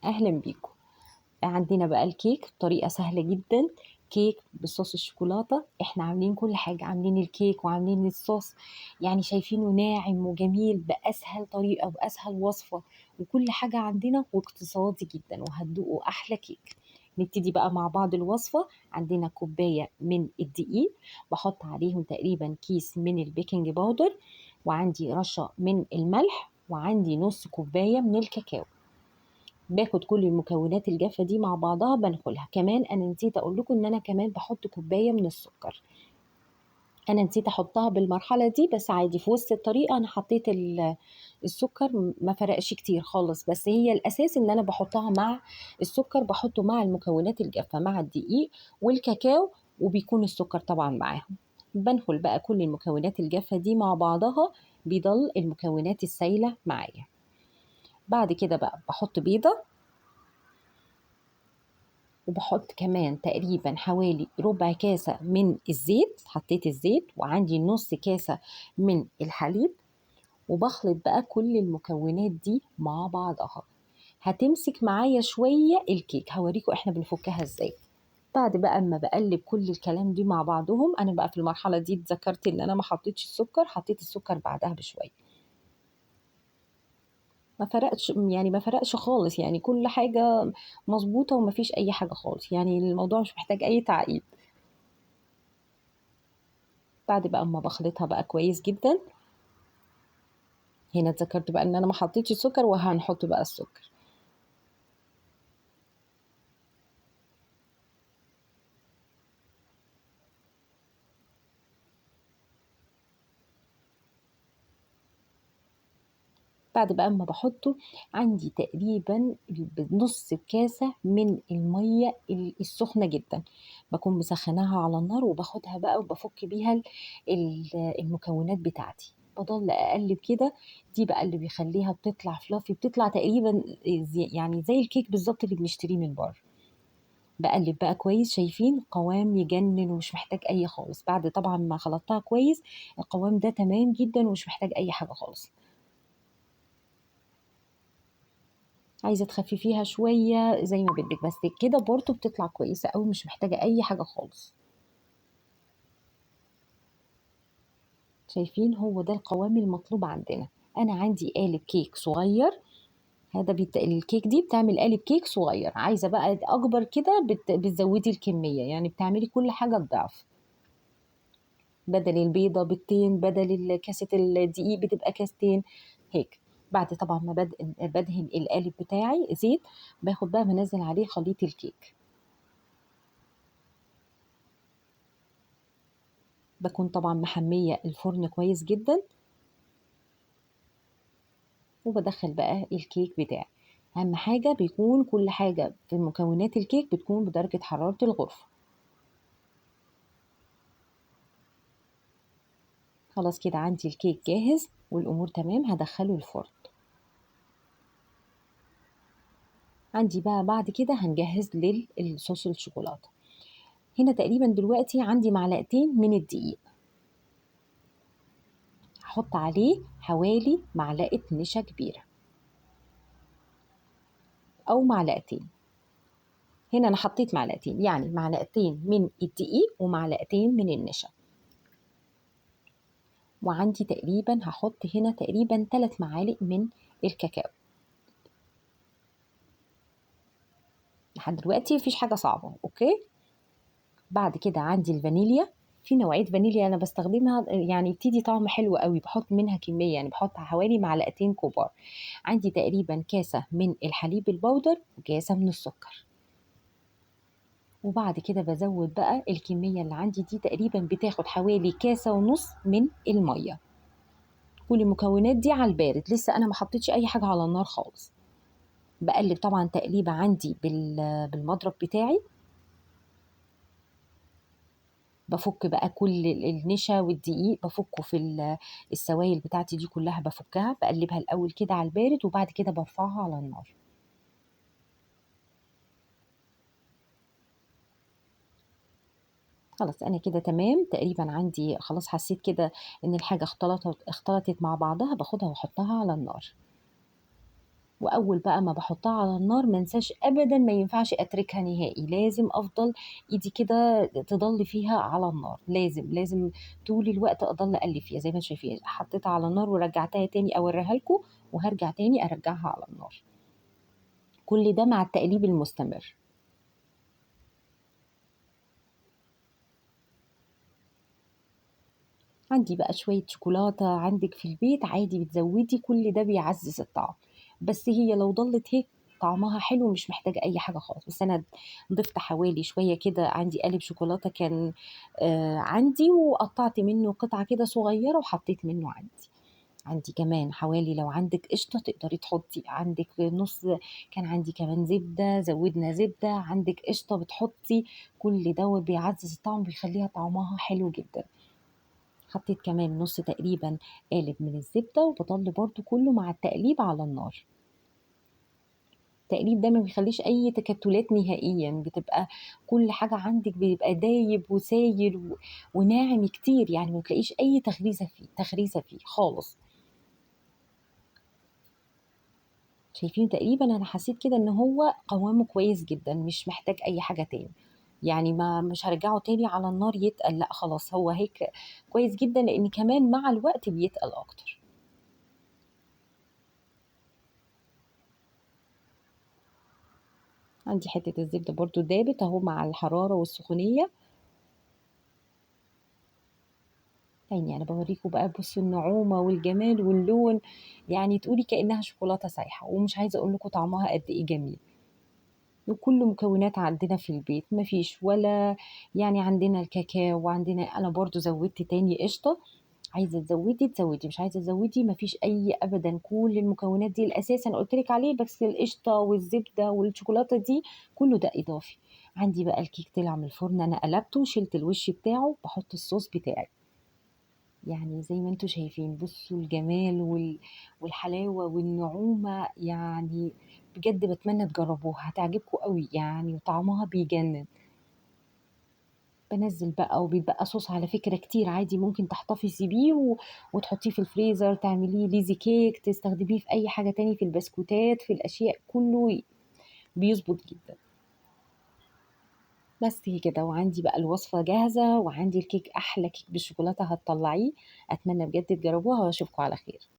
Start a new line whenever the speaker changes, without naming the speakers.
اهلا بيكم. عندنا بقى الكيك بطريقه سهله جدا. كيك بصوص الشوكولاته، احنا عاملين كل حاجه، عاملين الكيك وعاملين الصوص، يعني شايفينه ناعم وجميل باسهل طريقه واسهل وصفه، وكل حاجه عندنا واقتصادي جدا وهتدوقوا احلى كيك. نبتدي بقى مع بعض الوصفه. عندنا كوبايه من الدقيق، بحط عليهم تقريبا كيس من البيكنج باودر، وعندي رشه من الملح، وعندي نص كوبايه من الكاكاو. باخد كل المكونات الجافة دي مع بعضها بنخلها. كمان انا نسيت اقول لكم ان انا كمان بحط كوباية من السكر. انا نسيت احطها بالمرحلة دي، بس عادي في وسط الطريقة انا حطيت السكر، ما فرقش كتير خالص، بس هي الاساس ان انا بحطها مع السكر، بحطه مع المكونات الجافة مع الدقيق والكاكاو، وبيكون السكر طبعا معاهم. بنخل بقى كل المكونات الجافة دي مع بعضها، بيضل المكونات السايلة معايا. بعد كده بقى بحط بيضة، وبحط كمان تقريبا حوالي ربع كاسة من الزيت، حطيت الزيت، وعندي نص كاسة من الحليب، وبخلط بقى كل المكونات دي مع بعضها. هتمسك معايا شوية الكيك، هوريكم احنا بنفكها ازاي. بعد بقى اما بقلب كل الكلام دي مع بعضهم، انا بقى في المرحلة دي اتذكرت ان انا ما حطيتش السكر، حطيت السكر بعدها بشوية. ما فرقش خالص، يعني كل حاجة مظبوطة ومفيش اي حاجة خالص، يعني الموضوع مش محتاج اي تعقيد. بعد بقى اما بخلطها بقى كويس جدا، هنا اتذكرت بقى ان انا ما حطيتش سكر، وهنحط بقى السكر. بعد بقى اما بحطه، عندي تقريبا نص كاسة من المية السخنة جدا، بكون مسخناها على النار، وباخدها بقى وبفك بيها المكونات بتاعتي، بضل اقلب كده. دي بقى اللي بيخليها بتطلع فلافي، بتطلع تقريبا يعني زي الكيك بالظبط اللي بنشتريه من بره. بقلب بقى كويس، شايفين قوام يجنن ومش محتاج اي خالص، بعد طبعا ما خلطتها كويس القوام ده تمام جدا ومش محتاج اي حاجة خالص. عايزة تخففيها شوية زي ما بدك، بس كده برضو بتطلع كويسة قوي، مش محتاجة اي حاجة خالص. شايفين هو ده القوام المطلوب عندنا. انا عندي قالب كيك صغير، الكيك دي بتعمل قالب كيك صغير. عايزة بقى اكبر كده بتزودي الكمية، يعني بتعملي كل حاجة الضعف. بدل البيضة بيضتين، بدل كاسة الدقيق بتبقى كاستين، هيك. بعد طبعا ما بدهن القالب بتاعي زيت، باخد بقى منزل عليه خليط الكيك. بكون طبعا محمية الفرن كويس جدا، وبدخل بقى الكيك بتاعي. اهم حاجة بيكون كل حاجة في مكونات الكيك بتكون بدرجة حرارة الغرفة. خلاص كده عندي الكيك جاهز والامور تمام، هدخله الفرن. عندي بقى بعد كده هنجهز للصوص الشوكولاتة. هنا تقريبا دلوقتي عندي معلقتين من الدقيق، هحط عليه حوالي معلقة نشا كبيرة أو معلقتين. هنا أنا حطيت معلقتين، يعني معلقتين من الدقيق ومعلقتين من النشا. وعندي تقريبا هحط هنا تقريبا 3 معالق من الكاكاو. لحد دلوقتي مفيش حاجة صعبة، أوكي. بعد كده عندي الفانيليا، في نوعية فانيليا أنا بستخدمها، يعني بتدي طعم حلو قوي، بحط منها كمية، يعني بحط حوالي معلقتين كبار. عندي تقريبا كاسة من الحليب البودر وكاسة من السكر. وبعد كده بزود بقى الكمية اللي عندي دي، تقريبا بتاخد حوالي كاسة ونص من المية. كل المكونات دي على البارد، لسه أنا ما حطيتش أي حاجة على النار خالص. بقلب طبعا تقليبة عندي بالمضرب بتاعي. بفك بقى كل النشا والدقيق، بفكه في السوائل بتاعتي دي كلها، بفكها بقلبها الأول كده على البارد، وبعد كده برفعها على النار. خلاص أنا كده تمام تقريبا، عندي خلاص حسيت كده إن الحاجة اختلطت مع بعضها، باخدها واحطها على النار. وأول بقى ما باحطها على النار ما انساش أبدًا ما ينفعش أتركها نهائي، لازم أفضل إيدي كده تضل فيها على النار، لازم طول الوقت أضل أقلِّب فيها زي ما أنتم شايفين، حطيتها على النار ورجعتها تاني أوريها لكم، وهارجع تاني أرجعها على النار، كل ده مع التقليب المستمر. عندي بقى شوية شوكولاتة عندِك في البيت عادي بتزوّدي، كل ده بيعزّز الطعم، بس هي لو ضلِّت هيك طعمها حلو مش محتاجة أي حاجة خالص، بس أنا ضِفت حوالي شوية كده عندي قالب شوكولاتة كان عندي وقطّعت منّه قطعة كده صغيّرة وحطّيت منّه عندي. عندي كمان حوالي لو عندِك قشطة تقدري تحطّي، عندِك نُص كان عندي كمان زبدة، زوّدنا زبدة، عندِك قشطة بتحطّي، كل دوّة بيعزّز الطعم وبيخلّيها طعمها حلو جدًا. حطيت كمان نُص تقريبًا قالب من الزبدة، وباضل برضه كلّه مع التقليب على النار. التقليب ده ما بيخلّيش أي تكتُّلات نهائيًا، بتبقى كل حاجة عندِك بيبقى دايب وسايل وناعم كتير، يعني ما بتلاقيش أي تخريزة فيه خالص. شايفين تقريبًا أنا حسيت كده إن هو قوامه كويس جدًا، مش محتاج أي حاجة تاني. يعني مش هارجّعه تاني على النار يتقل، لأ خلاص هو هيك كويس جدًا، لإن كمان مع الوقت بيتقل أكتر. عندي حتّة الزبدة برضه دابت أهو مع الحرارة والسخونية، يعني أنا باورّيكم بقى بُصّوا النعومة والجمال واللون، يعني تقولي كإنّها شوكولاتة سايحة، ومش عايزة أقول لكم طعمها قد إيه جميل، وكُلّه مكونات عندنا في البيت، ما فيش ولا يعني عندنا الكاكاو وعندنا أنا برضه زوّدت تاني قشطة، عايزة تزوّدي تزوّدي، مش عايزة تزوّدي ما فيش أي أبدًا، كل المكونات دي الأساس أنا قُلت لِك عليه، بس القشطة والزبدة والشوكولاتة دي كُلّه ده إضافي. عندي بقى الكيك طلع من الفرن أنا قلبته وشِلت الوش بتاعه، باحط الصوص بتاعي. يعني زي ما أنتم شايفين بُصّوا الجمال والحلاوة والنعومة، يعني بجد باتمنى تجرّبوها هتعجبكم أوي يعني وطعمها بيجنّن. بانزّل بقى وبيتبقى صوص على فكرة كتير عادي ممكن تحتفظي بيه وتحطّيه في الفريزر، تعمليه lazy cake تستخدميه في أي حاجة تاني في البسكوتات، في الأشياء كُلّه بيضبط جدًا. بس كده وعندي بقى الوصفة جاهزة وعندي الكيك أحلى كيك بالشوكولاتة هتطلّعيه، أتمنى بجد تجرّبوها وأشوفكم على خير.